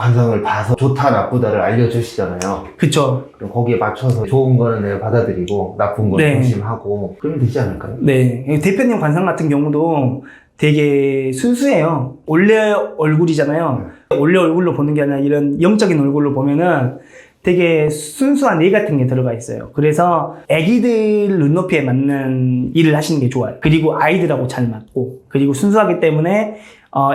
관상을 봐서 좋다 나쁘다를 알려주시잖아요. 그쵸. 그럼 거기에 맞춰서 좋은 거는 내가 받아들이고 나쁜 건 네. 조심하고 그러면 되지 않을까요? 네. 대표님 관상 같은 경우도 되게 순수해요. 원래 얼굴이잖아요. 원래 얼굴로 보는 게 아니라 이런 영적인 얼굴로 보면은 되게 순수한 예 같은 게 들어가 있어요. 그래서 애기들 눈높이에 맞는 일을 하시는 게 좋아요. 그리고 아이들하고 잘 맞고, 그리고 순수하기 때문에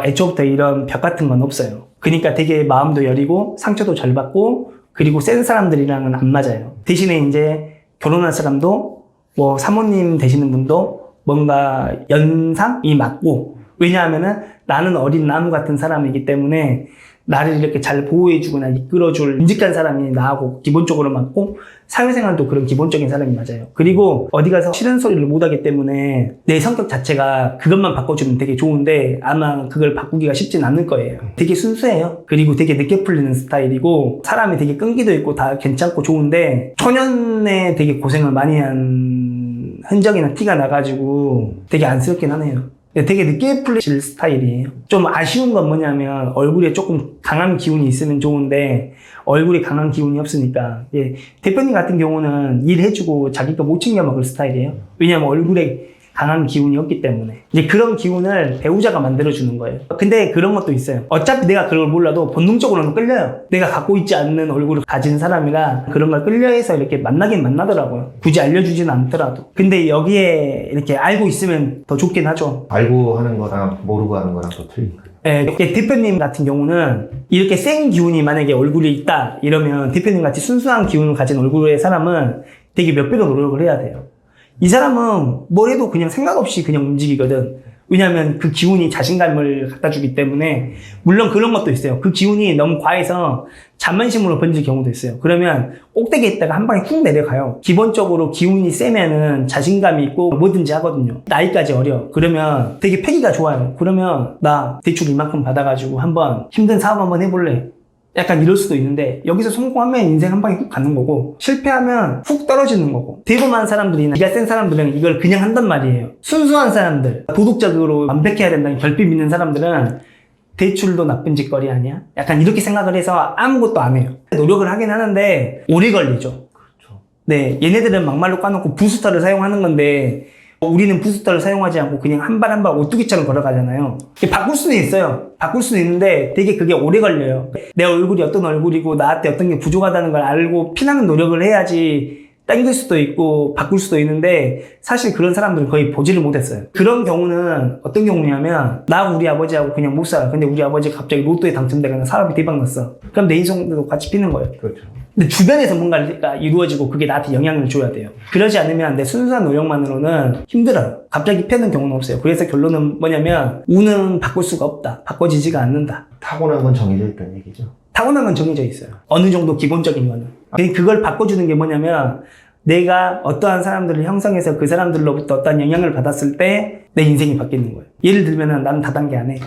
애초부터 이런 벽 같은 건 없어요. 그러니까 되게 마음도 여리고 상처도 잘 받고, 그리고 센 사람들이랑은 안 맞아요. 대신에 이제 결혼할 사람도 뭐 사모님 되시는 분도 뭔가 연상이 맞고, 왜냐하면은 나는 어린 나무 같은 사람이기 때문에 나를 이렇게 잘 보호해주거나 이끌어줄 듬직한 사람이 나하고 기본적으로 맞고, 사회생활도 그런 기본적인 사람이 맞아요. 그리고 어디 가서 싫은 소리를 못하기 때문에 내 성격 자체가 그것만 바꿔주면 되게 좋은데 아마 그걸 바꾸기가 쉽진 않을 거예요. 되게 순수해요. 그리고 되게 늦게 풀리는 스타일이고, 사람이 되게 끈기도 있고 다 괜찮고 좋은데 초년에 되게 고생을 많이 한 흔적이나 티가 나가지고 되게 안쓰럽긴 하네요. 되게 늦게 풀리실 스타일이에요. 좀 아쉬운 건 뭐냐면 얼굴에 조금 강한 기운이 있으면 좋은데 얼굴에 강한 기운이 없으니까, 예, 대표님 같은 경우는 일해주고 자기가 못 챙겨 먹을 스타일이에요. 왜냐면 얼굴에 강한 기운이 없기 때문에 이제 그런 기운을 배우자가 만들어주는 거예요. 근데 그런 것도 있어요. 어차피 내가 그걸 몰라도 본능적으로는 끌려요. 내가 갖고 있지 않는 얼굴을 가진 사람이라 그런 걸 끌려해서 이렇게 만나긴 만나더라고요. 굳이 알려주지는 않더라도. 근데 여기에 이렇게 알고 있으면 더 좋긴 하죠. 알고 하는 거랑 모르고 하는 거랑 또 틀리니까요. 예, 대표님 같은 경우는 이렇게 센 기운이 만약에 얼굴에 있다 이러면 대표님 같이 순수한 기운을 가진 얼굴의 사람은 되게 몇 배로 노력을 해야 돼요. 이 사람은 뭘 해도 그냥 생각 없이 그냥 움직이거든. 왜냐하면 그 기운이 자신감을 갖다 주기 때문에. 물론 그런 것도 있어요. 그 기운이 너무 과해서 자만심으로 번질 경우도 있어요. 그러면 꼭대기에 있다가 한 방에 훅 내려가요. 기본적으로 기운이 세면은 자신감이 있고 뭐든지 하거든요. 나이까지 어려. 그러면 되게 패기가 좋아요. 그러면 나 대출 이만큼 받아가지고 한번 힘든 사업 한번 해볼래. 약간 이럴 수도 있는데, 여기서 성공하면 인생 한 방에 훅 가는 거고, 실패하면 훅 떨어지는 거고, 대부분한 사람들이나 기가 센 사람들은 이걸 그냥 한단 말이에요. 순수한 사람들, 도덕적으로 완벽해야 된다는 결핍 있는 사람들은 대출도 나쁜 짓거리 아니야? 약간 이렇게 생각을 해서 아무것도 안 해요. 노력을 하긴 하는데 오래 걸리죠. 그렇죠. 네, 얘네들은 막말로 까놓고 부스터를 사용하는 건데 우리는 부스터를 사용하지 않고 그냥 한 발 한 발 오뚜기처럼 걸어가잖아요. 바꿀 수는 있어요. 바꿀 수는 있는데 되게 그게 오래 걸려요. 내 얼굴이 어떤 얼굴이고 나한테 어떤 게 부족하다는 걸 알고 피나는 노력을 해야지 당길 수도 있고 바꿀 수도 있는데, 사실 그런 사람들은 거의 보지를 못했어요. 그런 경우는 어떤 경우냐면, 나 우리 아버지하고 그냥 못 살아. 근데 우리 아버지가 갑자기 로또에 당첨되거나 사업이 대박 났어. 그럼 내 인생도 같이 피는 거예요. 그렇죠. 근데 주변에서 뭔가가 이루어지고 그게 나한테 영향을 줘야 돼요. 그러지 않으면 내 순수한 노력만으로는 힘들어요. 갑자기 피하는 경우는 없어요. 그래서 결론은 뭐냐면, 운은 바꿀 수가 없다. 바꿔지지가 않는다. 타고난 건 정해져 있다는 얘기죠. 타고난 건 정해져 있어요. 어느 정도 기본적인 거는. 그걸 바꿔주는 게 뭐냐면, 내가 어떠한 사람들을 형성해서 그 사람들로부터 어떠한 영향을 받았을 때 내 인생이 바뀌는 거예요. 예를 들면은 나는 다단계 안 해.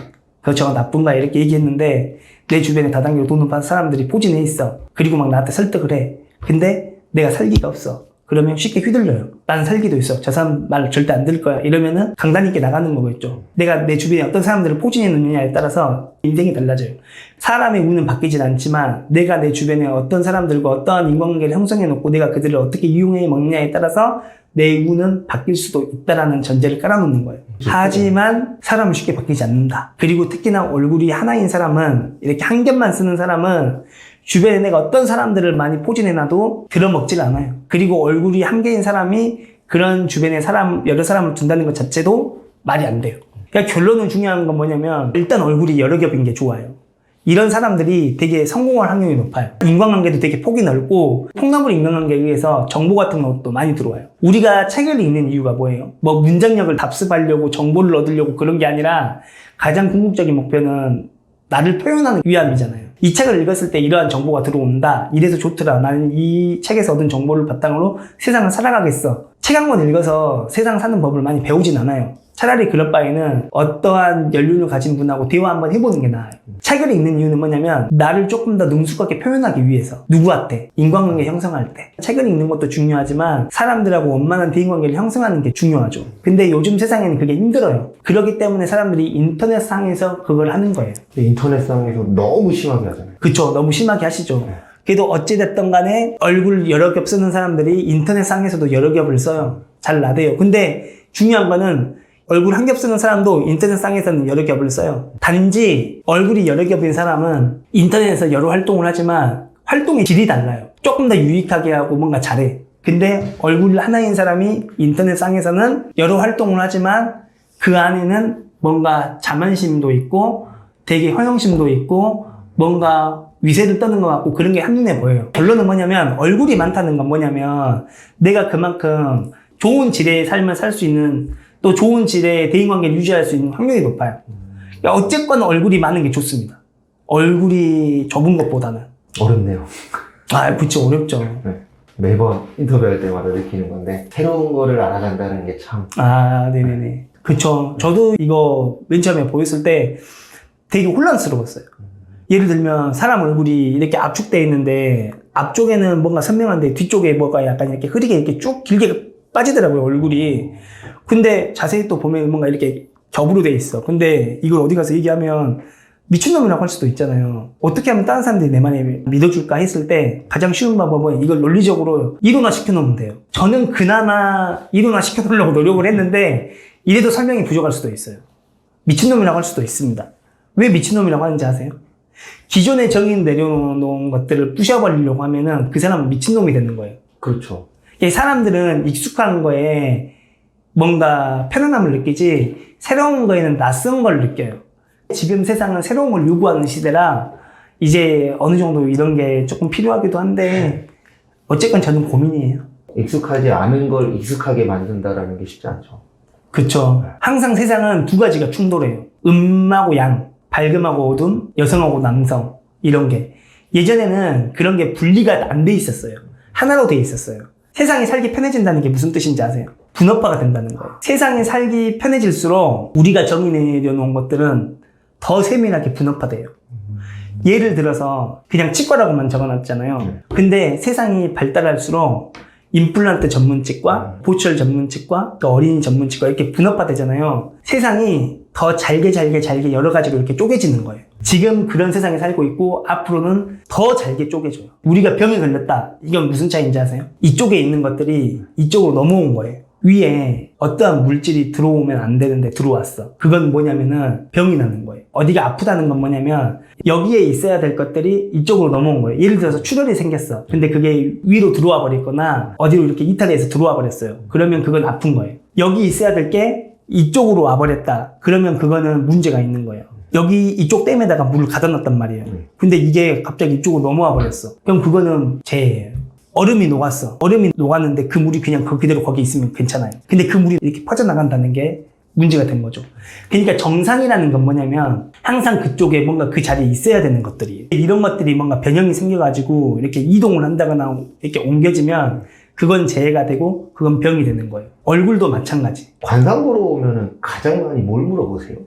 그거 나쁜가 이렇게 얘기했는데 내 주변에 다단계로 돈을 받은 사람들이 포진해 있어. 그리고 막 나한테 설득을 해. 근데 내가 살기가 없어. 그러면 쉽게 휘둘려요. 나는 살기도 있어. 저 사람 말 절대 안 들을 거야. 이러면은 강단 있게 나가는 거겠죠. 내가 내 주변에 어떤 사람들을 포진해 놓느냐에 따라서 인생이 달라져요. 사람의 운은 바뀌진 않지만 내가 내 주변에 어떤 사람들과 어떠한 인간관계를 형성해 놓고 내가 그들을 어떻게 이용해 먹느냐에 따라서 내 운은 바뀔 수도 있다라는 전제를 깔아놓는 거예요. 하지만 사람은 쉽게 바뀌지 않는다. 그리고 특히나 얼굴이 하나인 사람은, 이렇게 한 겹만 쓰는 사람은 주변에 내가 어떤 사람들을 많이 포진해놔도 들어먹질 않아요. 그리고 얼굴이 한 개인 사람이 그런 주변에 여러 사람을 둔다는 것 자체도 말이 안 돼요. 그러니까 결론은 중요한 건 뭐냐면, 일단 얼굴이 여러 겹인 게 좋아요. 이런 사람들이 되게 성공할 확률이 높아요. 인간관계도 되게 폭이 넓고, 통나무 인간관계에 의해서 정보 같은 것도 많이 들어와요. 우리가 책을 읽는 이유가 뭐예요? 뭐 문장력을 답습하려고 정보를 얻으려고 그런 게 아니라, 가장 궁극적인 목표는 나를 표현하는 위함이잖아요. 이 책을 읽었을 때 이러한 정보가 들어온다. 이래서 좋더라. 나는 이 책에서 얻은 정보를 바탕으로 세상을 살아가겠어. 책 한 권 읽어서 세상 사는 법을 많이 배우진 않아요. 차라리 그럴 바에는 어떠한 연륜을 가진 분하고 대화 한번 해보는 게 나아요. 책을 읽는 이유는 뭐냐면 나를 조금 더 능숙하게 표현하기 위해서 누구한테 인간관계 형성할 때 책을 읽는 것도 중요하지만 사람들하고 원만한 대인관계를 형성하는 게 중요하죠. 근데 요즘 세상에는 그게 힘들어요. 그렇기 때문에 사람들이 인터넷상에서 그걸 하는 거예요. 인터넷상에서 너무 심하게 하잖아요. 그쵸, 너무 심하게 하시죠. 네. 그래도 어찌됐든 간에 얼굴 여러 겹 쓰는 사람들이 인터넷상에서도 여러 겹을 써요. 잘 나대요. 근데 중요한 거는 얼굴 한 겹 쓰는 사람도 인터넷상에서는 여러 겹을 써요. 단지 얼굴이 여러 겹인 사람은 인터넷에서 여러 활동을 하지만 활동의 질이 달라요. 조금 더 유익하게 하고 뭔가 잘해. 근데 얼굴 하나인 사람이 인터넷상에서는 여러 활동을 하지만 그 안에는 뭔가 자만심도 있고 되게 허영심도 있고 뭔가 위세를 떠는 것 같고 그런 게 한눈에 보여요. 결론은 뭐냐면 얼굴이 많다는 건 뭐냐면 내가 그만큼 좋은 질의 삶을 살 수 있는 또 좋은 질의 대인관계를 유지할 수 있는 확률이 높아요. 그러니까 어쨌건 얼굴이 많은 게 좋습니다. 얼굴이 좁은 것보다는. 어렵네요. 아, 그쵸, 어렵죠. 네. 매번 인터뷰할 때마다 느끼는 건데 새로운 거를 알아간다는 게 참. 아, 네네네. 그쵸. 저도 이거 맨 처음에 보였을 때 되게 혼란스러웠어요. 예를 들면 사람 얼굴이 이렇게 압축되어 있는데 앞쪽에는 뭔가 선명한데 뒤쪽에 뭐가 약간 이렇게 흐리게 이렇게 쭉 길게 빠지더라고요, 얼굴이. 근데 자세히 또 보면 뭔가 이렇게 겹으로 돼 있어. 근데 이걸 어디 가서 얘기하면 미친놈이라고 할 수도 있잖아요. 어떻게 하면 다른 사람들이 내 말에 믿어줄까 했을 때 가장 쉬운 방법은 이걸 논리적으로 이론화 시켜놓으면 돼요. 저는 그나마 이론화 시켜놓으려고 노력을 했는데 이래도 설명이 부족할 수도 있어요. 미친놈이라고 할 수도 있습니다. 왜 미친놈이라고 하는지 아세요? 기존에 정의 내려놓은 것들을 부셔버리려고 하면은 그 사람은 미친놈이 되는 거예요. 그렇죠. 사람들은 익숙한 거에 뭔가 편안함을 느끼지 새로운 거에는 낯선 걸 느껴요. 지금 세상은 새로운 걸 요구하는 시대라 이제 어느 정도 이런 게 조금 필요하기도 한데 어쨌건 저는 고민이에요. 익숙하지 않은 걸 익숙하게 만든다라는 게 쉽지 않죠. 그쵸. 항상 세상은 두 가지가 충돌해요. 음하고 양, 밝음하고 어둠, 여성하고 남성 이런 게 예전에는 그런 게 분리가 안 돼 있었어요. 하나로 돼 있었어요. 세상이 살기 편해진다는 게 무슨 뜻인지 아세요? 분업화가 된다는 거예요. 세상이 살기 편해질수록 우리가 정의 내려놓은 것들은 더 세밀하게 분업화돼요. 예를 들어서 그냥 치과라고만 적어놨잖아요. 근데 세상이 발달할수록 임플란트 전문치과, 보철 전문치과, 또 어린이 전문치과 이렇게 분업화되잖아요. 세상이 더 잘게 여러 가지로 이렇게 쪼개지는 거예요. 지금 그런 세상에 살고 있고 앞으로는 더 잘게 쪼개져요. 우리가 병에 걸렸다. 이건 무슨 차이인지 아세요? 이쪽에 있는 것들이 이쪽으로 넘어온 거예요. 위에 어떠한 물질이 들어오면 안 되는데 들어왔어. 그건 뭐냐면은 병이 나는 거예요. 어디가 아프다는 건 뭐냐면 여기에 있어야 될 것들이 이쪽으로 넘어온 거예요. 예를 들어서 출혈이 생겼어. 근데 그게 위로 들어와 버렸거나 어디로 이렇게 이탈해서 들어와 버렸어요. 그러면 그건 아픈 거예요. 여기 있어야 될 게 이쪽으로 와버렸다. 그러면 그거는 문제가 있는 거예요. 여기 이쪽 댐에다가 물을 가둬 놨단 말이에요. 근데 이게 갑자기 이쪽으로 넘어와 버렸어. 그럼 그거는 재해예요. 얼음이 녹았어. 얼음이 녹았는데 그 물이 그냥 그대로 거기 있으면 괜찮아요. 근데 그 물이 이렇게 퍼져나간다는 게 문제가 된 거죠. 그러니까 정상이라는 건 뭐냐면 항상 그쪽에 뭔가 그 자리에 있어야 되는 것들이에요. 이런 것들이 뭔가 변형이 생겨가지고 이렇게 이동을 한다거나 이렇게 옮겨지면 그건 재해가 되고 그건 병이 되는 거예요. 얼굴도 마찬가지. 관상 보러 오면은 가장 많이 뭘 물어보세요?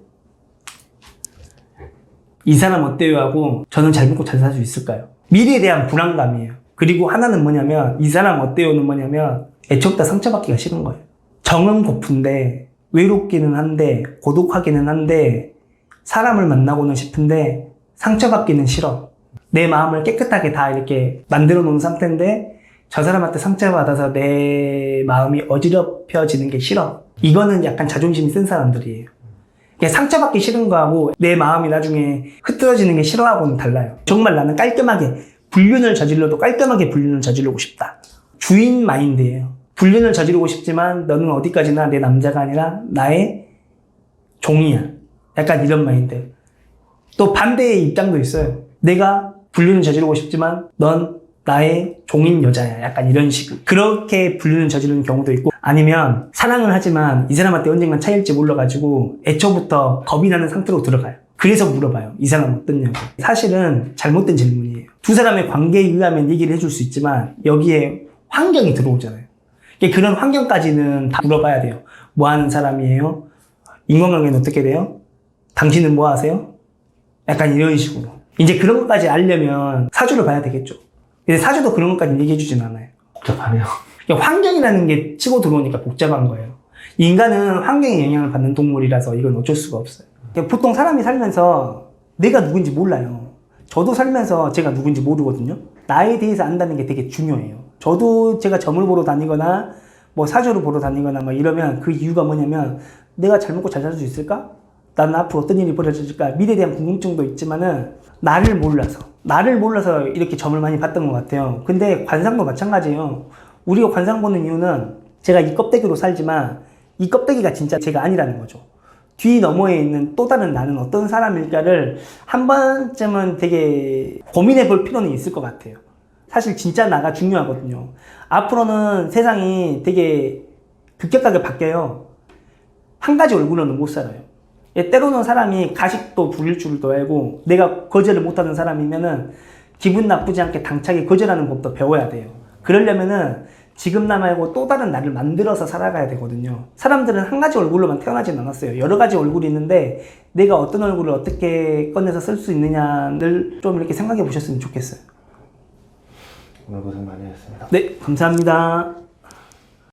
이 사람 어때요? 하고 저는 잘 먹고 잘 살 수 있을까요? 미래에 대한 불안감이에요. 그리고 하나는 뭐냐면 이 사람 어때요는 뭐냐면 애초부터 상처받기가 싫은 거예요. 정은 고픈데 외롭기는 한데 고독하기는 한데 사람을 만나고는 싶은데 상처받기는 싫어. 내 마음을 깨끗하게 다 이렇게 만들어 놓은 상태인데 저 사람한테 상처받아서 내 마음이 어지럽혀지는 게 싫어. 이거는 약간 자존심이 센 사람들이에요. 상처받기 싫은 거하고 내 마음이 나중에 흐트러지는 게 싫어하고는 달라요. 정말 나는 깔끔하게 불륜을 저질러도 깔끔하게 불륜을 저지르고 싶다. 주인 마인드예요. 불륜을 저지르고 싶지만 너는 어디까지나 내 남자가 아니라 나의 종이야. 약간 이런 마인드. 또 반대의 입장도 있어요. 내가 불륜을 저지르고 싶지만 넌 나의 종인 여자야. 약간 이런 식으로. 그렇게 불륜을 저지르는 경우도 있고 아니면 사랑을 하지만 이 사람한테 언젠간 차일지 몰라가지고 애초부터 겁이 나는 상태로 들어가요. 그래서 물어봐요. 이 사람 어떻냐고. 사실은 잘못된 질문이에요. 두 사람의 관계에 의하면 얘기를 해줄 수 있지만 여기에 환경이 들어오잖아요. 그런 환경까지는 다 물어봐야 돼요. 뭐 하는 사람이에요? 인간관계는 어떻게 돼요? 당신은 뭐 하세요? 약간 이런 식으로. 이제 그런 것까지 알려면 사주를 봐야 되겠죠. 근데 사주도 그런 것까지 얘기해 주진 않아요. 복잡하네요. 그러니까 환경이라는 게 치고 들어오니까 복잡한 거예요. 인간은 환경에 영향을 받는 동물이라서 이건 어쩔 수가 없어요. 그러니까 보통 사람이 살면서 내가 누군지 몰라요. 저도 살면서 제가 누군지 모르거든요. 나에 대해서 안다는 게 되게 중요해요. 저도 제가 점을 보러 다니거나 뭐 사주를 보러 다니거나 막 이러면 그 이유가 뭐냐면 내가 잘 먹고 잘 살 수 있을까? 나는 앞으로 어떤 일이 벌어질까? 미래에 대한 궁금증도 있지만은 나를 몰라서 이렇게 점을 많이 봤던 것 같아요. 근데 관상도 마찬가지예요. 우리가 관상 보는 이유는 제가 이 껍데기로 살지만 이 껍데기가 진짜 제가 아니라는 거죠. 뒤 너머에 있는 또 다른 나는 어떤 사람일까를 한 번쯤은 되게 고민해 볼 필요는 있을 것 같아요. 사실 진짜 나가 중요하거든요. 앞으로는 세상이 되게 급격하게 바뀌어요. 한 가지 얼굴로는 못 살아요. 때로는 사람이 가식도 부릴 줄도 알고 내가 거절을 못하는 사람이면은 기분 나쁘지 않게 당차게 거절하는 법도 배워야 돼요. 그러려면은 지금 나 말고 또 다른 나를 만들어서 살아가야 되거든요. 사람들은 한 가지 얼굴로만 태어나진 않았어요. 여러 가지 얼굴이 있는데 내가 어떤 얼굴을 어떻게 꺼내서 쓸 수 있느냐를 좀 이렇게 생각해 보셨으면 좋겠어요. 오늘 고생 많이 했습니다. 네, 감사합니다.